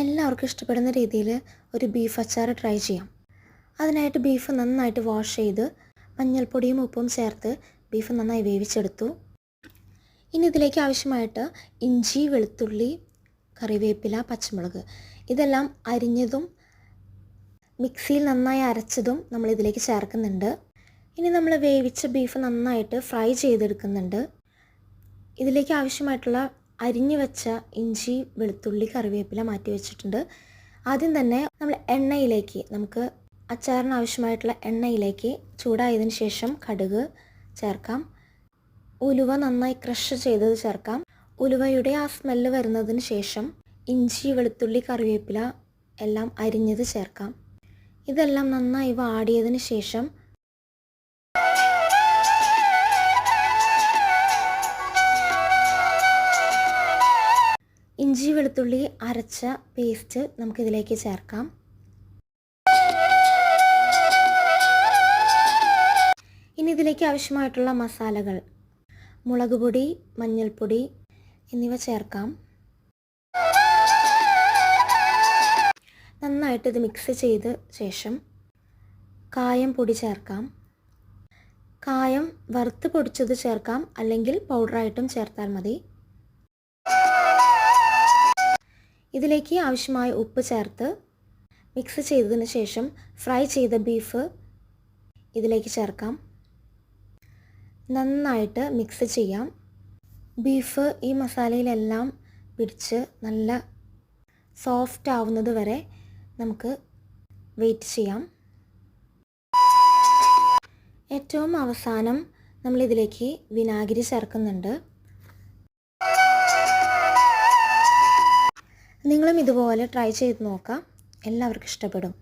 എല്ലാവർക്കും ഇഷ്ടപ്പെടുന്ന രീതിയിൽ ഒരു ബീഫ് അച്ചാർ ട്രൈ ചെയ്യാം. അതിനായിട്ട് ബീഫ് നന്നായിട്ട് വാഷ് ചെയ്ത് മഞ്ഞൾപ്പൊടിയും ഉപ്പും ചേർത്ത് ബീഫ് നന്നായി വേവിച്ചെടുത്തു. ഇനി ഇതിലേക്ക് ആവശ്യമായിട്ട് ഇഞ്ചി, വെളുത്തുള്ളി, കറിവേപ്പില, പച്ചമുളക് ഇതെല്ലാം അരിഞ്ഞതും മിക്സിയിൽ നന്നായി അരച്ചതും നമ്മളിതിലേക്ക് ചേർക്കുന്നുണ്ട്. ഇനി നമ്മൾ വേവിച്ച ബീഫ് നന്നായിട്ട് ഫ്രൈ ചെയ്തെടുക്കുന്നുണ്ട്. ഇതിലേക്ക് ആവശ്യമായിട്ടുള്ള അരിഞ്ഞു വെച്ച ഇഞ്ചി, വെളുത്തുള്ളി, കറിവേപ്പില മാറ്റി വെച്ചിട്ടുണ്ട്. ആദ്യം തന്നെ നമ്മൾ എണ്ണയിലേക്ക്, നമുക്ക് അച്ചാറിന് ആവശ്യമായിട്ടുള്ള എണ്ണയിലേക്ക് ചൂടായതിന് ശേഷം കടുക് ചേർക്കാം. ഉലുവ നന്നായി ക്രഷ് ചെയ്തത് ചേർക്കാം. ഉലുവയുടെ ആ സ്മെല്ല് വരുന്നതിന് ശേഷം ഇഞ്ചി, വെളുത്തുള്ളി, കറിവേപ്പില എല്ലാം അരിഞ്ഞത് ചേർക്കാം. ഇതെല്ലാം നന്നായി വാടിയതിന് ശേഷം ഇഞ്ചി, വെളുത്തുള്ളി അരച്ച പേസ്റ്റ് നമുക്കിതിലേക്ക് ചേർക്കാം. ഇനി ഇതിലേക്ക് ആവശ്യമായിട്ടുള്ള മസാലകൾ, മുളക് പൊടി, മഞ്ഞൾപ്പൊടി എന്നിവ ചേർക്കാം. നന്നായിട്ട് ഇത് മിക്സ് ചെയ്ത ശേഷം കായം പൊടി ചേർക്കാം. കായം വറുത്ത് പൊടിച്ചത് ചേർക്കാം, അല്ലെങ്കിൽ പൗഡറായിട്ടും ചേർത്താൽ മതി. ഇതിലേക്ക് ആവശ്യമായ ഉപ്പ് ചേർത്ത് മിക്സ് ചെയ്തതിന് ശേഷം ഫ്രൈ ചെയ്ത ബീഫ് ഇതിലേക്ക് ചേർക്കാം. നന്നായിട്ട് മിക്സ് ചെയ്യാം. ബീഫ് ഈ മസാലയിലെല്ലാം പിടിച്ച് നല്ല സോഫ്റ്റ് ആവുന്നത് വരെ നമുക്ക് വെയിറ്റ് ചെയ്യാം. ഏറ്റവും അവസാനം നമ്മളിതിലേക്ക് വിനാഗിരി ചേർക്കുന്നുണ്ട്. നിങ്ങളും ഇതുപോലെ ട്രൈ ചെയ്ത് നോക്കാം. എല്ലാവർക്കും ഇഷ്ടപ്പെടും.